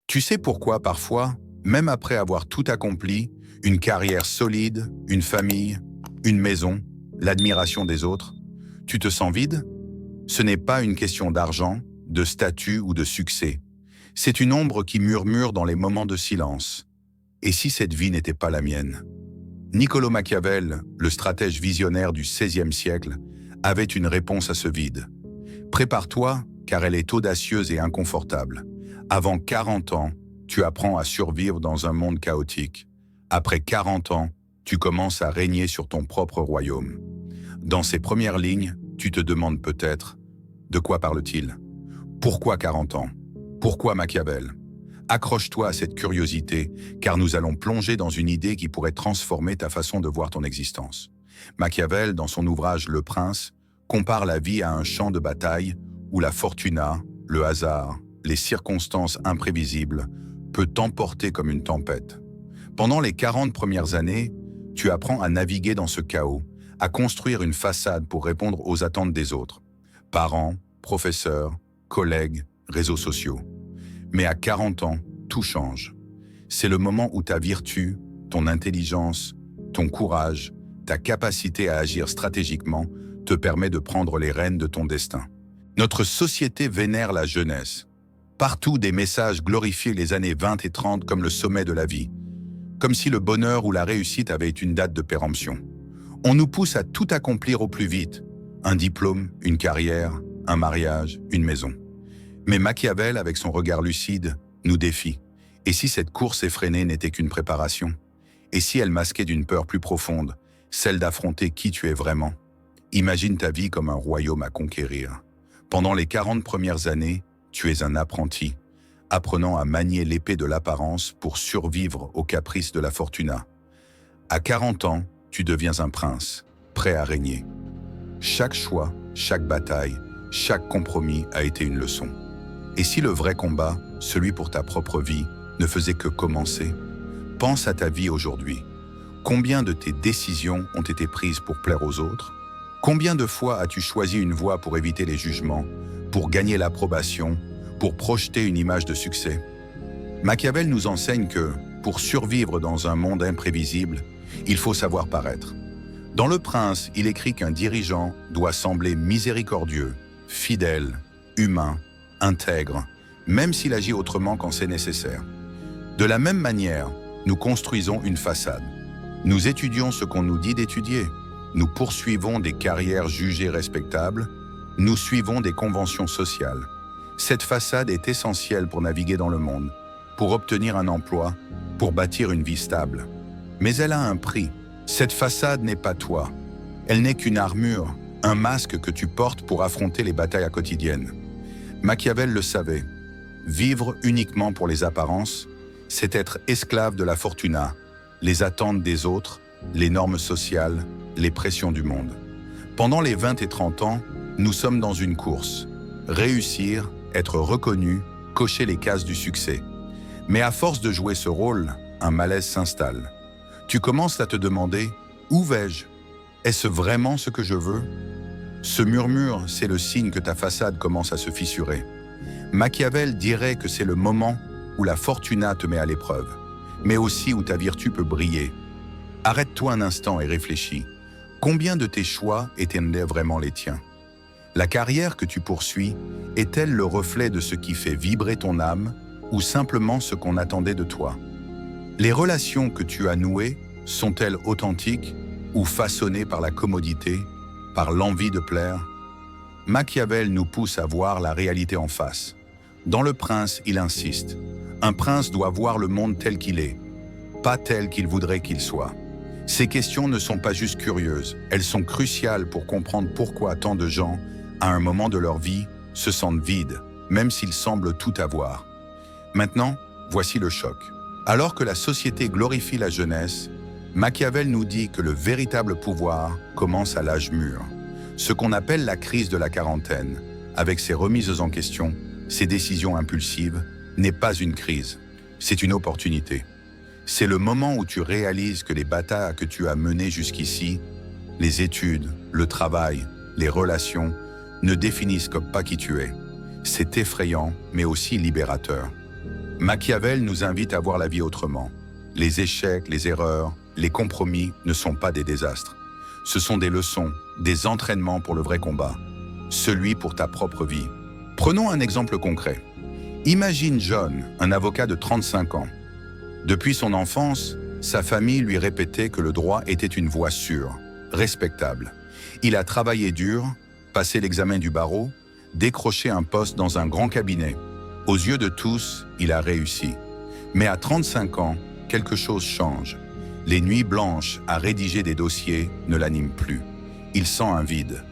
Tu sais pourquoi parfois, même après avoir tout accompli, une carrière solide, une famille, une maison, l'admiration des autres, tu te sens vide? Ce n'est pas une question d'argent, de statut ou de succès. C'est une ombre qui murmure dans les moments de silence. Et si cette vie n'était pas la mienne? Niccolò Machiavel, le stratège visionnaire du XVIe siècle, avait une réponse à ce vide. Prépare-toi, car elle est audacieuse et inconfortable. Avant 40 ans, tu apprends à survivre dans un monde chaotique. Après 40 ans, tu commences à régner sur ton propre royaume. Dans ces premières lignes, tu te demandes peut-être, de quoi parle-t-il? Pourquoi 40 ans? Pourquoi Machiavel? Accroche-toi à cette curiosité, car nous allons plonger dans une idée qui pourrait transformer ta façon de voir ton existence. Machiavel, dans son ouvrage Le Prince, compare la vie à un champ de bataille où la fortuna, le hasard, les circonstances imprévisibles peut t'emporter comme une tempête. Pendant les 40 premières années, tu apprends à naviguer dans ce chaos, à construire une façade pour répondre aux attentes des autres. Parents, professeurs, collègues, réseaux sociaux. Mais à 40 ans, tout change. C'est le moment où ta vertu, ton intelligence, ton courage, ta capacité à agir stratégiquement te permet de prendre les rênes de ton destin. Notre société vénère la jeunesse. Partout, des messages glorifient les années 20 et 30 comme le sommet de la vie, comme si le bonheur ou la réussite avait une date de péremption. On nous pousse à tout accomplir au plus vite, un diplôme, une carrière, un mariage, une maison. Mais Machiavel, avec son regard lucide, nous défie. Et si cette course effrénée n'était qu'une préparation? Et si elle masquait d'une peur plus profonde, celle d'affronter qui tu es vraiment? Imagine ta vie comme un royaume à conquérir. Pendant les 40 premières années, tu es un apprenti, apprenant à manier l'épée de l'apparence pour survivre aux caprices de la fortuna. À 40 ans, tu deviens un prince, prêt à régner. Chaque choix, chaque bataille, chaque compromis a été une leçon. Et si le vrai combat, celui pour ta propre vie, ne faisait que commencer? Pense à ta vie aujourd'hui. Combien de tes décisions ont été prises pour plaire aux autres? Combien de fois as-tu choisi une voie pour éviter les jugements, pour gagner l'approbation, pour projeter une image de succès? Machiavel nous enseigne que, pour survivre dans un monde imprévisible, il faut savoir paraître. Dans Le Prince, il écrit qu'un dirigeant doit sembler miséricordieux, fidèle, humain, intègre, même s'il agit autrement quand c'est nécessaire. De la même manière, nous construisons une façade. Nous étudions ce qu'on nous dit d'étudier. Nous poursuivons des carrières jugées respectables. Nous suivons des conventions sociales. Cette façade est essentielle pour naviguer dans le monde, pour obtenir un emploi, pour bâtir une vie stable. Mais elle a un prix. Cette façade n'est pas toi. Elle n'est qu'une armure, un masque que tu portes pour affronter les batailles quotidiennes. Machiavel le savait. Vivre uniquement pour les apparences, c'est être esclave de la fortuna, les attentes des autres, les normes sociales, les pressions du monde. Pendant les 20 et 30 ans, nous sommes dans une course. Réussir, être reconnu, cocher les cases du succès. Mais à force de jouer ce rôle, un malaise s'installe. Tu commences à te demander « Où vais-je? Est-ce vraiment ce que je veux ?» Ce murmure, c'est le signe que ta façade commence à se fissurer. Machiavel dirait que c'est le moment où la fortuna te met à l'épreuve, mais aussi où ta vertu peut briller. Arrête-toi un instant et réfléchis. Combien de tes choix étaient vraiment les tiens? La carrière que tu poursuis est-elle le reflet de ce qui fait vibrer ton âme ou simplement ce qu'on attendait de toi? Les relations que tu as nouées sont-elles authentiques ou façonnées par la commodité, par l'envie de plaire? Machiavel nous pousse à voir la réalité en face. Dans Le Prince, il insiste. Un prince doit voir le monde tel qu'il est, pas tel qu'il voudrait qu'il soit. Ces questions ne sont pas juste curieuses, elles sont cruciales pour comprendre pourquoi tant de gens, à un moment de leur vie, se sentent vides, même s'ils semblent tout avoir. Maintenant, voici le choc. Alors que la société glorifie la jeunesse, Machiavel nous dit que le véritable pouvoir commence à l'âge mûr. Ce qu'on appelle la crise de la quarantaine, avec ses remises en question, ses décisions impulsives, n'est pas une crise, c'est une opportunité. C'est le moment où tu réalises que les batailles que tu as menées jusqu'ici, les études, le travail, les relations, ne définissent pas qui tu es. C'est effrayant, mais aussi libérateur. Machiavel nous invite à voir la vie autrement. Les échecs, les erreurs, les compromis ne sont pas des désastres. Ce sont des leçons, des entraînements pour le vrai combat, celui pour ta propre vie. Prenons un exemple concret. Imagine John, un avocat de 35 ans. Depuis son enfance, sa famille lui répétait que le droit était une voie sûre, respectable. Il a travaillé dur, passé l'examen du barreau, décroché un poste dans un grand cabinet. Aux yeux de tous, il a réussi. Mais à 35 ans, quelque chose change. Les nuits blanches à rédiger des dossiers ne l'animent plus. Il sent un vide.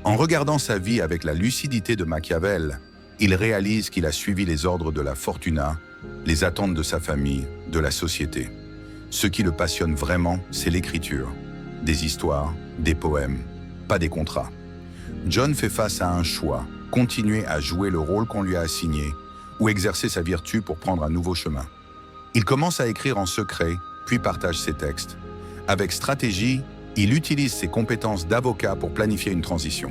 En regardant sa vie avec la lucidité de Machiavel, il réalise qu'il a suivi les ordres de la fortuna, les attentes de sa famille, de la société. Ce qui le passionne vraiment, c'est l'écriture. Des histoires, des poèmes, pas des contrats. John fait face à un choix, continuer à jouer le rôle qu'on lui a assigné ou exercer sa vertu pour prendre un nouveau chemin. Il commence à écrire en secret, puis partage ses textes. Avec stratégie, il utilise ses compétences d'avocat pour planifier une transition.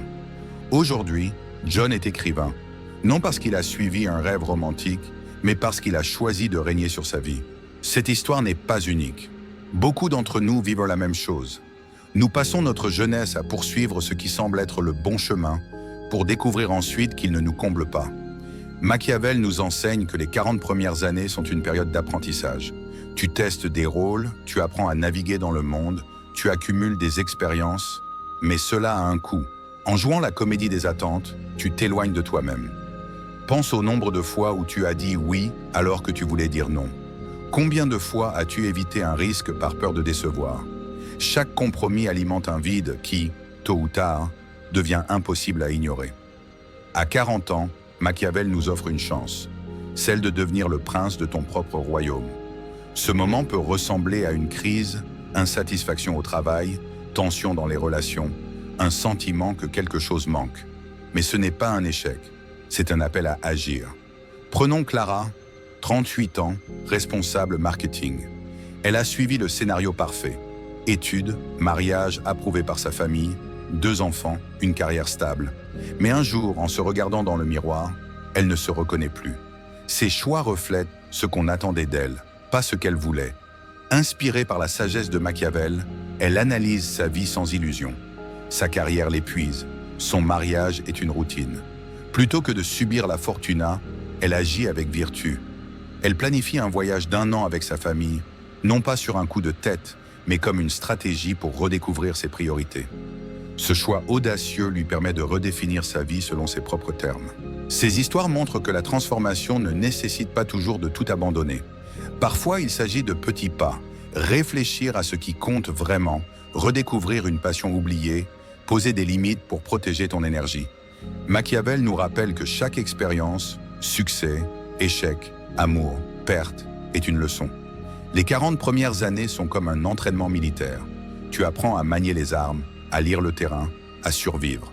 Aujourd'hui, John est écrivain, non parce qu'il a suivi un rêve romantique, mais parce qu'il a choisi de régner sur sa vie. Cette histoire n'est pas unique. Beaucoup d'entre nous vivent la même chose. Nous passons notre jeunesse à poursuivre ce qui semble être le bon chemin, pour découvrir ensuite qu'il ne nous comble pas. Machiavel nous enseigne que les 40 premières années sont une période d'apprentissage. Tu testes des rôles, tu apprends à naviguer dans le monde, tu accumules des expériences, mais cela a un coût. En jouant la comédie des attentes, tu t'éloignes de toi-même. Pense au nombre de fois où tu as dit oui alors que tu voulais dire non. Combien de fois as-tu évité un risque par peur de décevoir? Chaque compromis alimente un vide qui, tôt ou tard, devient impossible à ignorer. À 40 ans, Machiavel nous offre une chance, celle de devenir le prince de ton propre royaume. Ce moment peut ressembler à une crise, insatisfaction au travail, tension dans les relations, un sentiment que quelque chose manque. Mais ce n'est pas un échec, c'est un appel à agir. Prenons Clara, 38 ans, responsable marketing. Elle a suivi le scénario parfait. Études, mariage approuvé par sa famille, 2 enfants, une carrière stable. Mais un jour, en se regardant dans le miroir, elle ne se reconnaît plus. Ses choix reflètent ce qu'on attendait d'elle, pas ce qu'elle voulait. Inspirée par la sagesse de Machiavel, elle analyse sa vie sans illusion. Sa carrière l'épuise, son mariage est une routine. Plutôt que de subir la fortuna, elle agit avec vertu. Elle planifie un voyage d'1 an avec sa famille, non pas sur un coup de tête, mais comme une stratégie pour redécouvrir ses priorités. Ce choix audacieux lui permet de redéfinir sa vie selon ses propres termes. Ces histoires montrent que la transformation ne nécessite pas toujours de tout abandonner. Parfois, il s'agit de petits pas, réfléchir à ce qui compte vraiment, redécouvrir une passion oubliée, poser des limites pour protéger ton énergie. Machiavel nous rappelle que chaque expérience, succès, échec, amour, perte, est une leçon. Les 40 premières années sont comme un entraînement militaire. Tu apprends à manier les armes, à lire le terrain, à survivre.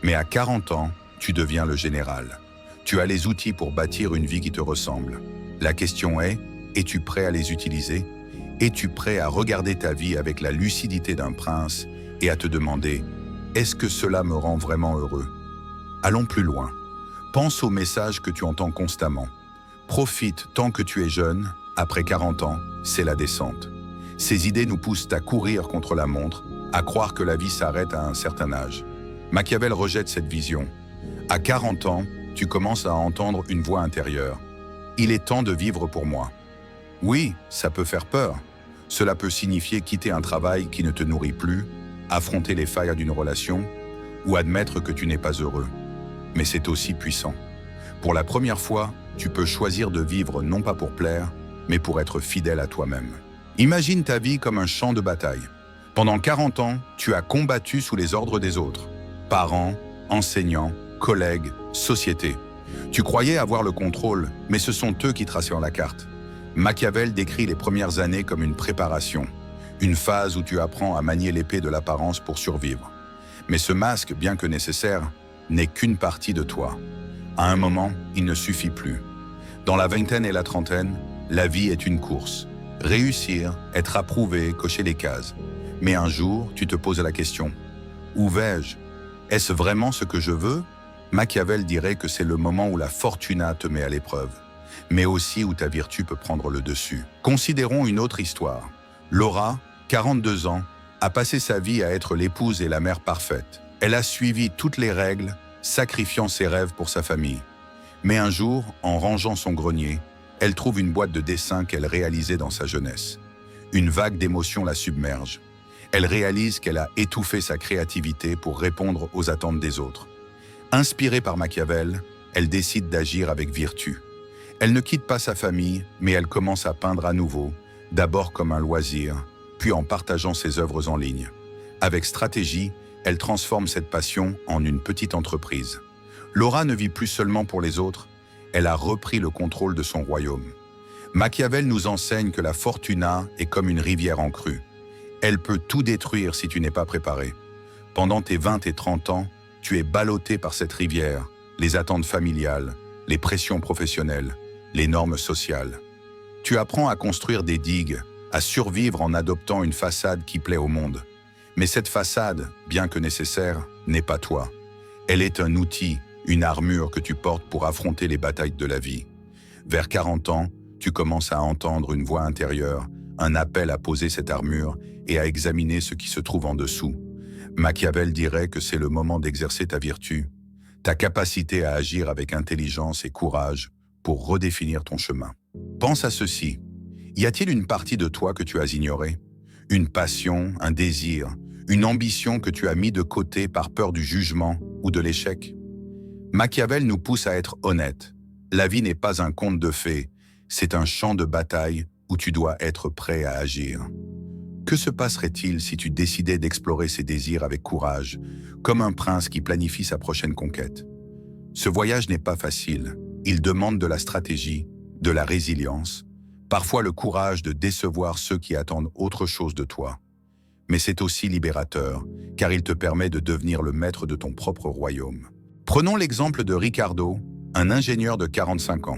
Mais à 40 ans, tu deviens le général. Tu as les outils pour bâtir une vie qui te ressemble. La question est, es-tu prêt à les utiliser? Es-tu prêt à regarder ta vie avec la lucidité d'un prince et à te demander, est-ce que cela me rend vraiment heureux? Allons plus loin. Pense aux messages que tu entends constamment. Profite tant que tu es jeune, après 40 ans, c'est la descente. Ces idées nous poussent à courir contre la montre, à croire que la vie s'arrête à un certain âge. Machiavel rejette cette vision. À 40 ans, tu commences à entendre une voix intérieure. Il est temps de vivre pour moi. Oui, ça peut faire peur. Cela peut signifier quitter un travail qui ne te nourrit plus, affronter les failles d'une relation ou admettre que tu n'es pas heureux. Mais c'est aussi puissant. Pour la première fois, tu peux choisir de vivre non pas pour plaire, mais pour être fidèle à toi-même. Imagine ta vie comme un champ de bataille. Pendant 40 ans, tu as combattu sous les ordres des autres. Parents, enseignants, collègues, société. Tu croyais avoir le contrôle, mais ce sont eux qui tracèrent la carte. Machiavel décrit les premières années comme une préparation, une phase où tu apprends à manier l'épée de l'apparence pour survivre. Mais ce masque, bien que nécessaire, n'est qu'une partie de toi. À un moment, il ne suffit plus. Dans la vingtaine et la trentaine, la vie est une course. Réussir, être approuvé, cocher les cases. Mais un jour, tu te poses la question, où vais-je? Est-ce vraiment ce que je veux? Machiavel dirait que c'est le moment où la fortuna te met à l'épreuve. mais aussi où ta vertu peut prendre le dessus. Considérons une autre histoire. Laura, 42 ans, a passé sa vie à être l'épouse et la mère parfaite. Elle a suivi toutes les règles, sacrifiant ses rêves pour sa famille. Mais un jour, en rangeant son grenier, elle trouve une boîte de dessin qu'elle réalisait dans sa jeunesse. Une vague d'émotions la submerge. Elle réalise qu'elle a étouffé sa créativité pour répondre aux attentes des autres. Inspirée par Machiavel, elle décide d'agir avec vertu. Elle ne quitte pas sa famille, mais elle commence à peindre à nouveau, d'abord comme un loisir, puis en partageant ses œuvres en ligne. Avec stratégie, elle transforme cette passion en une petite entreprise. Laura ne vit plus seulement pour les autres, elle a repris le contrôle de son royaume. Machiavel nous enseigne que la fortuna est comme une rivière en crue. Elle peut tout détruire si tu n'es pas préparé. Pendant tes 20 et 30 ans, tu es ballotté par cette rivière, les attentes familiales, les pressions professionnelles, les normes sociales. Tu apprends à construire des digues, à survivre en adoptant une façade qui plaît au monde. Mais cette façade, bien que nécessaire, n'est pas toi. Elle est un outil, une armure que tu portes pour affronter les batailles de la vie. Vers 40 ans, tu commences à entendre une voix intérieure, un appel à poser cette armure et à examiner ce qui se trouve en dessous. Machiavel dirait que c'est le moment d'exercer ta vertu, ta capacité à agir avec intelligence et courage pour redéfinir ton chemin. Pense à ceci. Y a-t-il une partie de toi que tu as ignorée? Une passion, un désir, une ambition que tu as mis de côté par peur du jugement ou de l'échec? Machiavel nous pousse à être honnêtes. La vie n'est pas un conte de fées, c'est un champ de bataille où tu dois être prêt à agir. Que se passerait-il si tu décidais d'explorer ces désirs avec courage, comme un prince qui planifie sa prochaine conquête? Ce voyage n'est pas facile. Il demande de la stratégie, de la résilience, parfois le courage de décevoir ceux qui attendent autre chose de toi. Mais c'est aussi libérateur, car il te permet de devenir le maître de ton propre royaume. Prenons l'exemple de Ricardo, un ingénieur de 45 ans.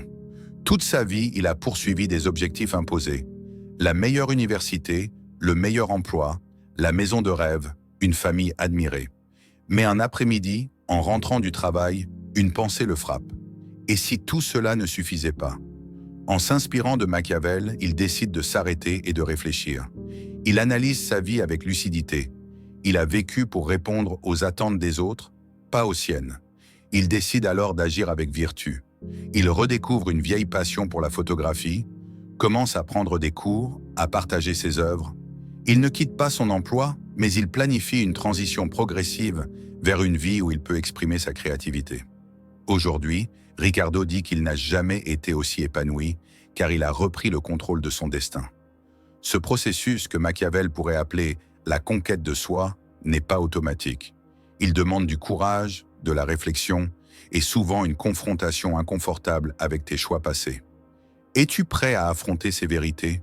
Toute sa vie, il a poursuivi des objectifs imposés. La meilleure université, le meilleur emploi, la maison de rêve, une famille admirée. Mais un après-midi, en rentrant du travail, une pensée le frappe. Et si tout cela ne suffisait pas? En s'inspirant de Machiavel, il décide de s'arrêter et de réfléchir. Il analyse sa vie avec lucidité. Il a vécu pour répondre aux attentes des autres, pas aux siennes. Il décide alors d'agir avec vertu. Il redécouvre une vieille passion pour la photographie, commence à prendre des cours, à partager ses œuvres. Il ne quitte pas son emploi, mais il planifie une transition progressive vers une vie où il peut exprimer sa créativité. Aujourd'hui, Ricardo dit qu'il n'a jamais été aussi épanoui, car il a repris le contrôle de son destin. Ce processus que Machiavel pourrait appeler la conquête de soi n'est pas automatique. Il demande du courage, de la réflexion et souvent une confrontation inconfortable avec tes choix passés. Es-tu prêt à affronter ces vérités?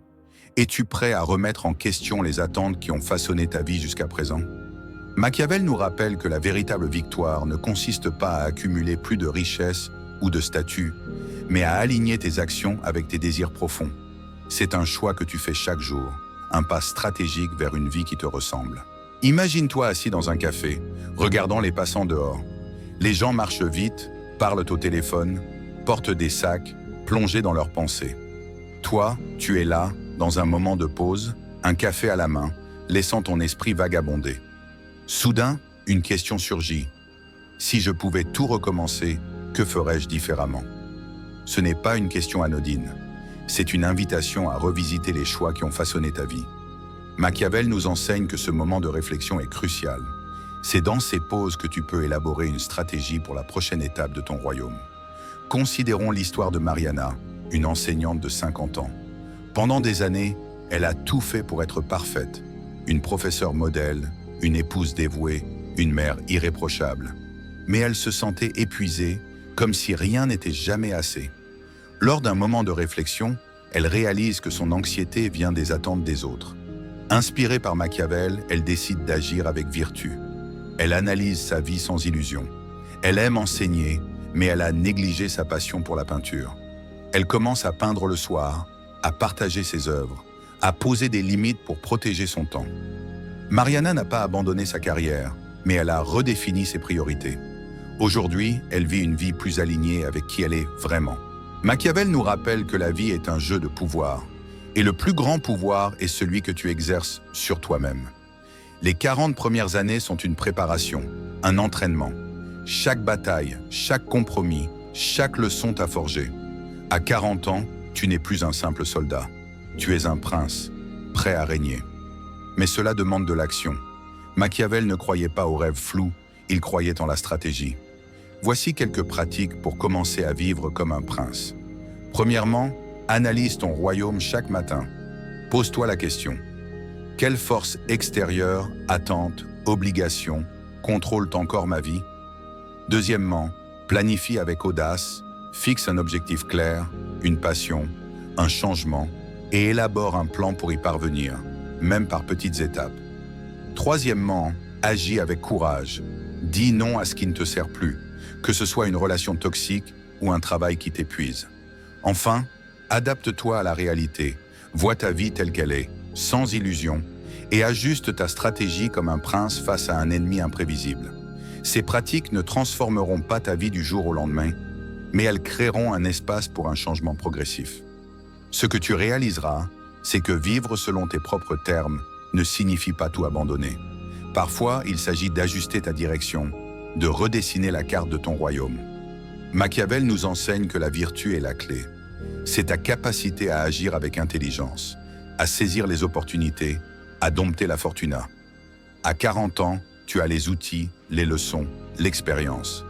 Es-tu prêt à remettre en question les attentes qui ont façonné ta vie jusqu'à présent? Machiavel nous rappelle que la véritable victoire ne consiste pas à accumuler plus de richesses ou de statut, mais à aligner tes actions avec tes désirs profonds. C'est un choix que tu fais chaque jour, un pas stratégique vers une vie qui te ressemble. Imagine-toi assis dans un café, regardant les passants dehors. Les gens marchent vite, parlent au téléphone, portent des sacs, plongés dans leurs pensées. Toi, tu es là, dans un moment de pause, un café à la main, laissant ton esprit vagabonder. Soudain, une question surgit. Si je pouvais tout recommencer, que ferais-je différemment? Ce n'est pas une question anodine. C'est une invitation à revisiter les choix qui ont façonné ta vie. Machiavel nous enseigne que ce moment de réflexion est crucial. C'est dans ces pauses que tu peux élaborer une stratégie pour la prochaine étape de ton royaume. Considérons l'histoire de Mariana, une enseignante de 50 ans. Pendant des années, elle a tout fait pour être parfaite. Une professeure modèle, une épouse dévouée, une mère irréprochable. Mais elle se sentait épuisée, comme si rien n'était jamais assez. Lors d'un moment de réflexion, elle réalise que son anxiété vient des attentes des autres. Inspirée par Machiavel, elle décide d'agir avec vertu. Elle analyse sa vie sans illusion. Elle aime enseigner, mais elle a négligé sa passion pour la peinture. Elle commence à peindre le soir, à partager ses œuvres, à poser des limites pour protéger son temps. Mariana n'a pas abandonné sa carrière, mais elle a redéfini ses priorités. Aujourd'hui, elle vit une vie plus alignée avec qui elle est vraiment. Machiavel nous rappelle que la vie est un jeu de pouvoir, et le plus grand pouvoir est celui que tu exerces sur toi-même. Les 40 premières années sont une préparation, un entraînement. Chaque bataille, chaque compromis, chaque leçon t'a forgé. À 40 ans, tu n'es plus un simple soldat. Tu es un prince, prêt à régner. Mais cela demande de l'action. Machiavel ne croyait pas aux rêves flous, il croyait en la stratégie. Voici quelques pratiques pour commencer à vivre comme un prince. Premièrement, analyse ton royaume chaque matin. Pose-toi la question. Quelle force extérieure, attente, obligation contrôle encore ma vie? Deuxièmement, planifie avec audace, fixe un objectif clair, une passion, un changement et élabore un plan pour y parvenir, même par petites étapes. Troisièmement, agis avec courage. Dis non à ce qui ne te sert plus, que ce soit une relation toxique ou un travail qui t'épuise. Enfin, adapte-toi à la réalité, vois ta vie telle qu'elle est, sans illusion, et ajuste ta stratégie comme un prince face à un ennemi imprévisible. Ces pratiques ne transformeront pas ta vie du jour au lendemain, mais elles créeront un espace pour un changement progressif. Ce que tu réaliseras, c'est que vivre selon tes propres termes ne signifie pas tout abandonner. Parfois, il s'agit d'ajuster ta direction, de redessiner la carte de ton royaume. Machiavel nous enseigne que la vertu est la clé. C'est ta capacité à agir avec intelligence, à saisir les opportunités, à dompter la fortuna. À 40 ans, tu as les outils, les leçons, l'expérience.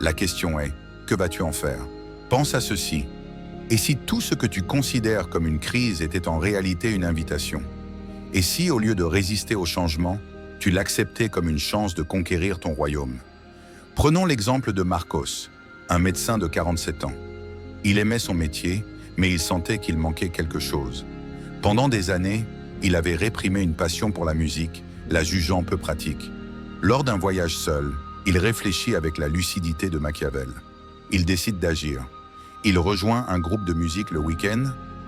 La question est, que vas-tu en faire? Pense à ceci. Et si tout ce que tu considères comme une crise était en réalité une invitation? Et si, au lieu de résister au changement, tu l'acceptais comme une chance de conquérir ton royaume? Prenons l'exemple de Marcos, un médecin de 47 ans. Il aimait son métier, mais il sentait qu'il manquait quelque chose. Pendant des années, il avait réprimé une passion pour la musique, la jugeant peu pratique. Lors d'un voyage seul, il réfléchit avec la lucidité de Machiavel. Il décide d'agir. Il rejoint un groupe de musique le week-end,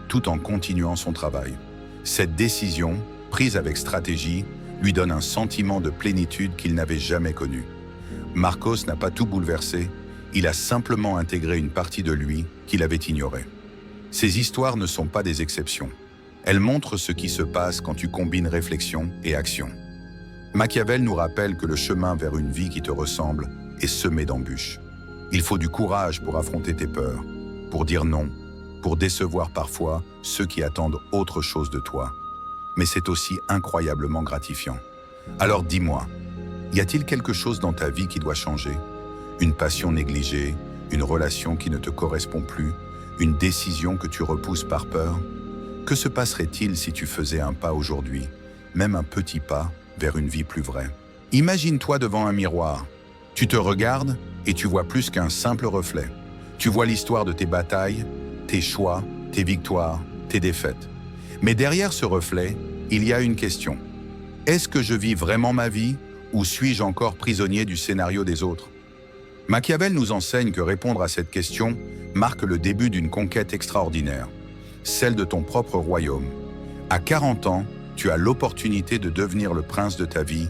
tout en continuant son travail. Cette décision, prise avec stratégie, lui donne un sentiment de plénitude qu'il n'avait jamais connu. Marcos n'a pas tout bouleversé, il a simplement intégré une partie de lui qu'il avait ignorée. Ces histoires ne sont pas des exceptions. Elles montrent ce qui se passe quand tu combines réflexion et action. Machiavel nous rappelle que le chemin vers une vie qui te ressemble est semé d'embûches. Il faut du courage pour affronter tes peurs, pour dire non, pour décevoir parfois ceux qui attendent autre chose de toi. Mais c'est aussi incroyablement gratifiant. Alors dis-moi, y a-t-il quelque chose dans ta vie qui doit changer? Une passion négligée, une relation qui ne te correspond plus, une décision que tu repousses par peur? Que se passerait-il si tu faisais un pas aujourd'hui, même un petit pas, vers une vie plus vraie? Imagine-toi devant un miroir. Tu te regardes et tu vois plus qu'un simple reflet. Tu vois l'histoire de tes batailles, tes choix, tes victoires, tes défaites. Mais derrière ce reflet, il y a une question. Est-ce que je vis vraiment ma vie ou suis-je encore prisonnier du scénario des autres? Machiavel nous enseigne que répondre à cette question marque le début d'une conquête extraordinaire, celle de ton propre royaume. À 40 ans, tu as l'opportunité de devenir le prince de ta vie,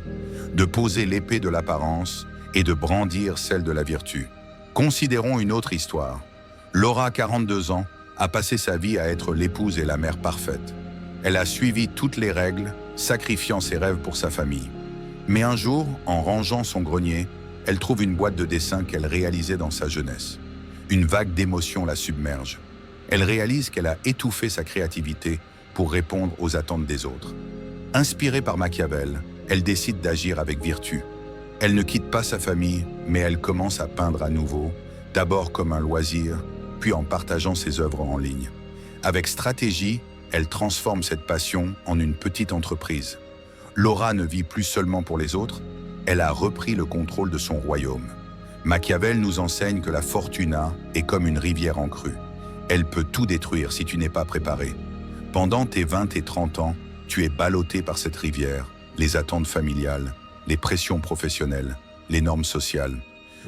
de poser l'épée de l'apparence et de brandir celle de la vertu. Considérons une autre histoire. Laura, 42 ans, a passé sa vie à être l'épouse et la mère parfaite. Elle a suivi toutes les règles, sacrifiant ses rêves pour sa famille. Mais un jour, en rangeant son grenier, elle trouve une boîte de dessin qu'elle réalisait dans sa jeunesse. Une vague d'émotions la submerge. Elle réalise qu'elle a étouffé sa créativité pour répondre aux attentes des autres. Inspirée par Machiavel, elle décide d'agir avec vertu. Elle ne quitte pas sa famille, mais elle commence à peindre à nouveau, d'abord comme un loisir, puis en partageant ses œuvres en ligne. Avec stratégie, elle transforme cette passion en une petite entreprise. Laura ne vit plus seulement pour les autres, elle a repris le contrôle de son royaume. Machiavel nous enseigne que la fortuna est comme une rivière en crue. Elle peut tout détruire si tu n'es pas préparé. Pendant tes 20 et 30 ans, tu es ballotté par cette rivière, les attentes familiales, les pressions professionnelles, les normes sociales.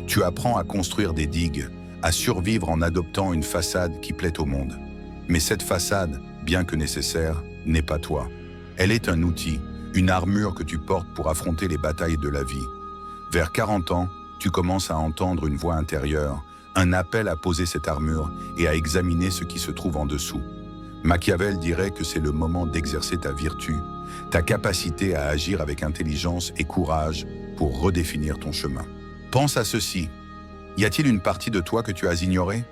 Tu apprends à construire des digues, à survivre en adoptant une façade qui plaît au monde. Mais cette façade, bien que nécessaire, n'est pas toi. Elle est un outil, une armure que tu portes pour affronter les batailles de la vie. Vers 40 ans, tu commences à entendre une voix intérieure, un appel à poser cette armure et à examiner ce qui se trouve en dessous. Machiavel dirait que c'est le moment d'exercer ta vertu, ta capacité à agir avec intelligence et courage pour redéfinir ton chemin. Pense à ceci. Y a-t-il une partie de toi que tu as ignorée?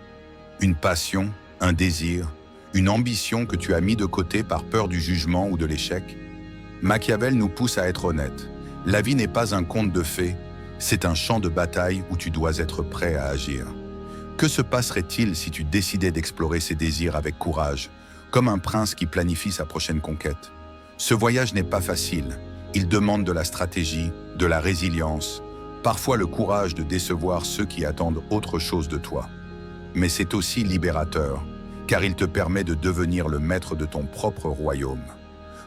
Une passion, un désir, une ambition que tu as mis de côté par peur du jugement ou de l'échec? Machiavel nous pousse à être honnêtes. La vie n'est pas un conte de fées, c'est un champ de bataille où tu dois être prêt à agir. Que se passerait-il si tu décidais d'explorer ces désirs avec courage, comme un prince qui planifie sa prochaine conquête? Ce voyage n'est pas facile. Il demande de la stratégie, de la résilience, parfois le courage de décevoir ceux qui attendent autre chose de toi. Mais c'est aussi libérateur, car il te permet de devenir le maître de ton propre royaume.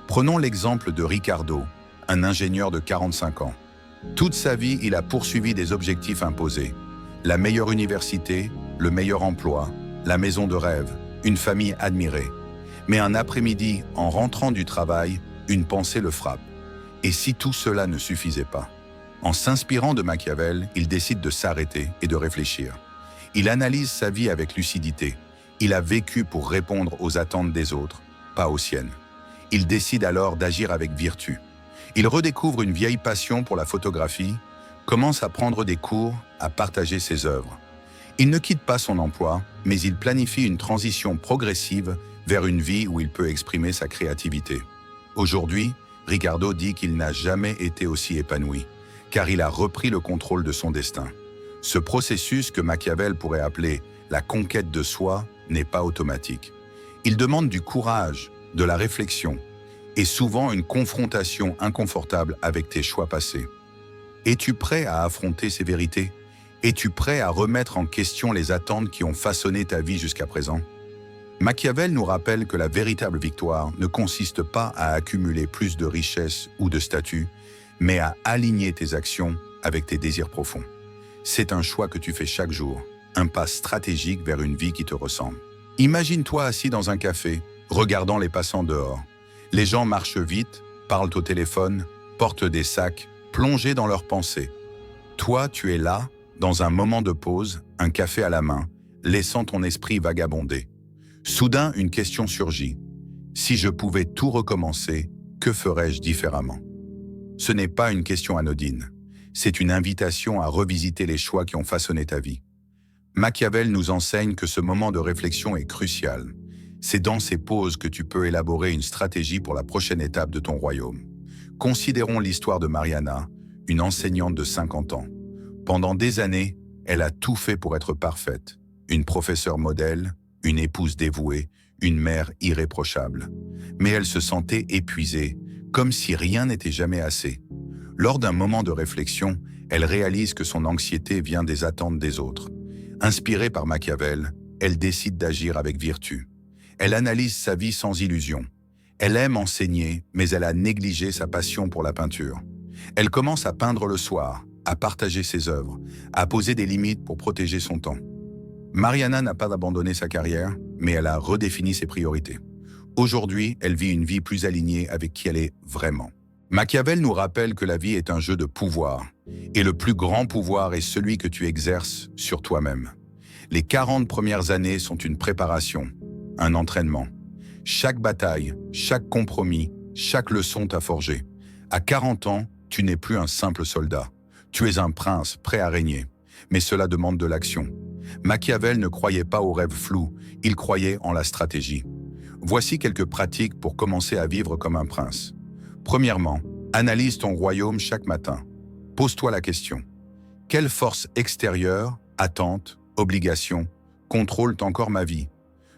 Prenons l'exemple de Ricardo, un ingénieur de 45 ans. Toute sa vie, il a poursuivi des objectifs imposés. La meilleure université, le meilleur emploi, la maison de rêve, une famille admirée. Mais un après-midi, en rentrant du travail, une pensée le frappe. Et si tout cela ne suffisait pas? En s'inspirant de Machiavel, il décide de s'arrêter et de réfléchir. Il analyse sa vie avec lucidité. Il a vécu pour répondre aux attentes des autres, pas aux siennes. Il décide alors d'agir avec vertu. Il redécouvre une vieille passion pour la photographie, commence à prendre des cours, à partager ses œuvres. Il ne quitte pas son emploi, mais il planifie une transition progressive vers une vie où il peut exprimer sa créativité. Aujourd'hui, Ricardo dit qu'il n'a jamais été aussi épanoui, car il a repris le contrôle de son destin. Ce processus que Machiavel pourrait appeler la conquête de soi n'est pas automatique. Il demande du courage, de la réflexion, et souvent une confrontation inconfortable avec tes choix passés. Es-tu prêt à affronter ces vérités? Es-tu prêt à remettre en question les attentes qui ont façonné ta vie jusqu'à présent? Machiavel nous rappelle que la véritable victoire ne consiste pas à accumuler plus de richesses ou de statut, mais à aligner tes actions avec tes désirs profonds. C'est un choix que tu fais chaque jour, un pas stratégique vers une vie qui te ressemble. Imagine-toi assis dans un café, regardant les passants dehors. Les gens marchent vite, parlent au téléphone, portent des sacs, plongés dans leurs pensées. Toi, tu es là, dans un moment de pause, un café à la main, laissant ton esprit vagabonder. Soudain, une question surgit. Si je pouvais tout recommencer, que ferais-je différemment? Ce n'est pas une question anodine. C'est une invitation à revisiter les choix qui ont façonné ta vie. Machiavel nous enseigne que ce moment de réflexion est crucial. C'est dans ces pauses que tu peux élaborer une stratégie pour la prochaine étape de ton royaume. Considérons l'histoire de Mariana, une enseignante de 50 ans. Pendant des années, elle a tout fait pour être parfaite. Une professeure modèle, une épouse dévouée, une mère irréprochable. Mais elle se sentait épuisée, comme si rien n'était jamais assez. Lors d'un moment de réflexion, elle réalise que son anxiété vient des attentes des autres. Inspirée par Machiavel, elle décide d'agir avec vertu. Elle analyse sa vie sans illusion. Elle aime enseigner, mais elle a négligé sa passion pour la peinture. Elle commence à peindre le soir, à partager ses œuvres, à poser des limites pour protéger son temps. Mariana n'a pas abandonné sa carrière, mais elle a redéfini ses priorités. Aujourd'hui, elle vit une vie plus alignée avec qui elle est vraiment. Machiavel nous rappelle que la vie est un jeu de pouvoir, et le plus grand pouvoir est celui que tu exerces sur toi-même. Les 40 premières années sont une préparation, un entraînement. Chaque bataille, chaque compromis, chaque leçon t'a forgé. À 40 ans, tu n'es plus un simple soldat. Tu es un prince prêt à régner. Mais cela demande de l'action. Machiavel ne croyait pas aux rêves flous, il croyait en la stratégie. Voici quelques pratiques pour commencer à vivre comme un prince. Premièrement, analyse ton royaume chaque matin. Pose-toi la question. Quelles forces extérieures, attentes, obligations, contrôlent encore ma vie?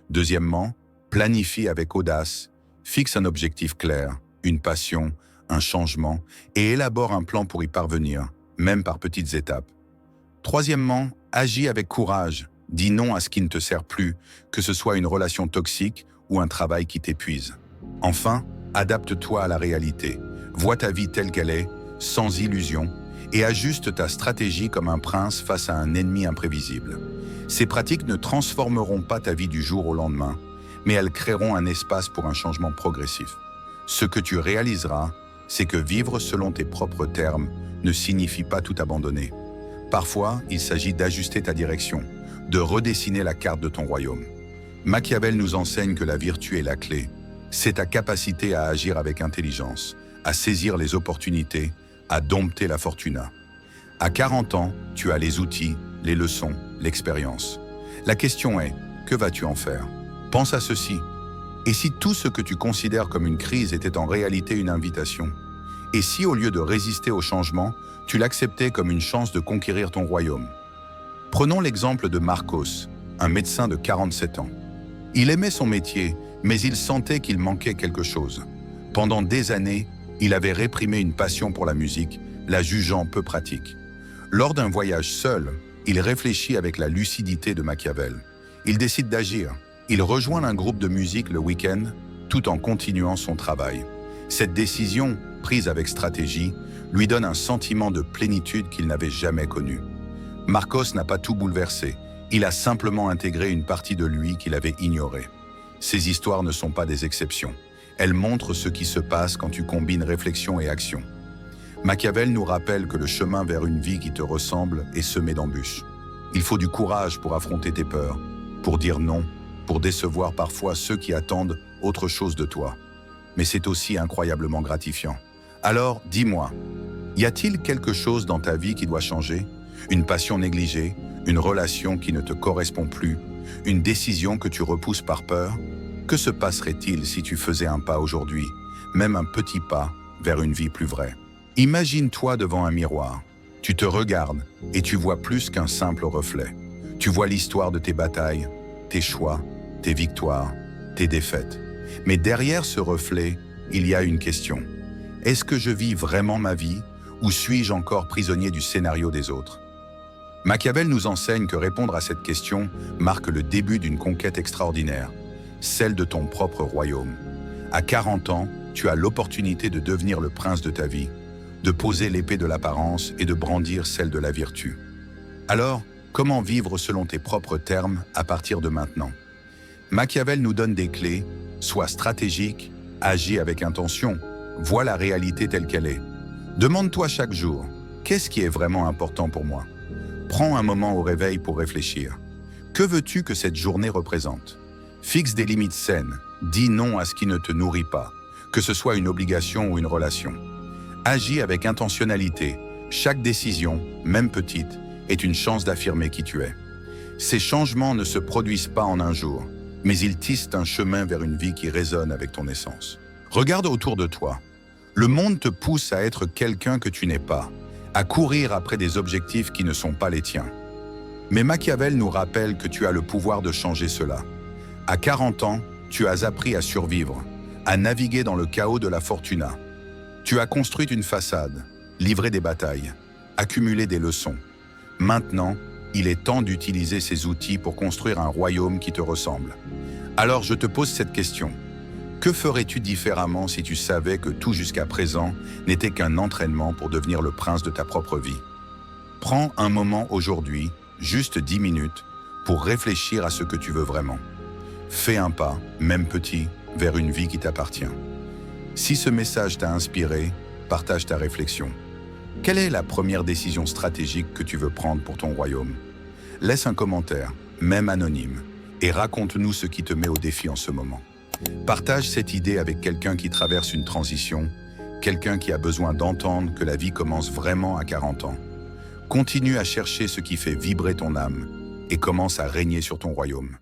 Deuxièmement, planifie avec audace, fixe un objectif clair, une passion, un changement, et élabore un plan pour y parvenir, même par petites étapes. Troisièmement, agis avec courage, dis non à ce qui ne te sert plus, que ce soit une relation toxique ou un travail qui t'épuise. Enfin, adapte-toi à la réalité, vois ta vie telle qu'elle est, sans illusion, et ajuste ta stratégie comme un prince face à un ennemi imprévisible. Ces pratiques ne transformeront pas ta vie du jour au lendemain, mais elles créeront un espace pour un changement progressif. Ce que tu réaliseras, c'est que vivre selon tes propres termes ne signifie pas tout abandonner. Parfois, il s'agit d'ajuster ta direction, de redessiner la carte de ton royaume. Machiavel nous enseigne que la vertu est la clé. C'est ta capacité à agir avec intelligence, à saisir les opportunités, à dompter la fortuna. À 40 ans, tu as les outils, les leçons, l'expérience. La question est, que vas-tu en faire? Pense à ceci. Et si tout ce que tu considères comme une crise était en réalité une invitation? Et si, au lieu de résister au changement, tu l'acceptais comme une chance de conquérir ton royaume? Prenons l'exemple de Marcos, un médecin de 47 ans. Il aimait son métier, mais il sentait qu'il manquait quelque chose. Pendant des années, il avait réprimé une passion pour la musique, la jugeant peu pratique. Lors d'un voyage seul, il réfléchit avec la lucidité de Machiavel. Il décide d'agir. Il rejoint un groupe de musique le week-end, tout en continuant son travail. Cette décision, prise avec stratégie, lui donne un sentiment de plénitude qu'il n'avait jamais connu. Marcos n'a pas tout bouleversé. Il a simplement intégré une partie de lui qu'il avait ignorée. Ces histoires ne sont pas des exceptions. Elles montrent ce qui se passe quand tu combines réflexion et action. Machiavel nous rappelle que le chemin vers une vie qui te ressemble est semé d'embûches. Il faut du courage pour affronter tes peurs, pour dire non, pour décevoir parfois ceux qui attendent autre chose de toi. Mais c'est aussi incroyablement gratifiant. Alors, dis-moi, y a-t-il quelque chose dans ta vie qui doit changer? Une passion négligée, une relation qui ne te correspond plus, une décision que tu repousses par peur? Que se passerait-il si tu faisais un pas aujourd'hui, même un petit pas, vers une vie plus vraie? Imagine-toi devant un miroir. Tu te regardes et tu vois plus qu'un simple reflet. Tu vois l'histoire de tes batailles, tes choix, tes victoires, tes défaites. Mais derrière ce reflet, il y a une question. Est-ce que je vis vraiment ma vie ou suis-je encore prisonnier du scénario des autres? Machiavel nous enseigne que répondre à cette question marque le début d'une conquête extraordinaire, celle de ton propre royaume. À 40 ans, tu as l'opportunité de devenir le prince de ta vie, de poser l'épée de l'apparence et de brandir celle de la vertu. Alors, comment vivre selon tes propres termes à partir de maintenant? Machiavel nous donne des clés, sois stratégique, agis avec intention, vois la réalité telle qu'elle est. Demande-toi chaque jour, qu'est-ce qui est vraiment important pour moi? Prends un moment au réveil pour réfléchir. Que veux-tu que cette journée représente? Fixe des limites saines, dis non à ce qui ne te nourrit pas, que ce soit une obligation ou une relation. Agis avec intentionnalité. Chaque décision, même petite, est une chance d'affirmer qui tu es. Ces changements ne se produisent pas en un jour, mais ils tissent un chemin vers une vie qui résonne avec ton essence. Regarde autour de toi. Le monde te pousse à être quelqu'un que tu n'es pas, à courir après des objectifs qui ne sont pas les tiens. Mais Machiavel nous rappelle que tu as le pouvoir de changer cela. À 40 ans, tu as appris à survivre, à naviguer dans le chaos de la fortuna. Tu as construit une façade, livré des batailles, accumulé des leçons. Maintenant, il est temps d'utiliser ces outils pour construire un royaume qui te ressemble. Alors je te pose cette question. Que ferais-tu différemment si tu savais que tout jusqu'à présent n'était qu'un entraînement pour devenir le prince de ta propre vie? Prends un moment aujourd'hui, juste 10 minutes, pour réfléchir à ce que tu veux vraiment. Fais un pas, même petit, vers une vie qui t'appartient. Si ce message t'a inspiré, partage ta réflexion. Quelle est la première décision stratégique que tu veux prendre pour ton royaume? Laisse un commentaire, même anonyme, et raconte-nous ce qui te met au défi en ce moment. Partage cette idée avec quelqu'un qui traverse une transition, quelqu'un qui a besoin d'entendre que la vie commence vraiment à 40 ans. Continue à chercher ce qui fait vibrer ton âme et commence à régner sur ton royaume.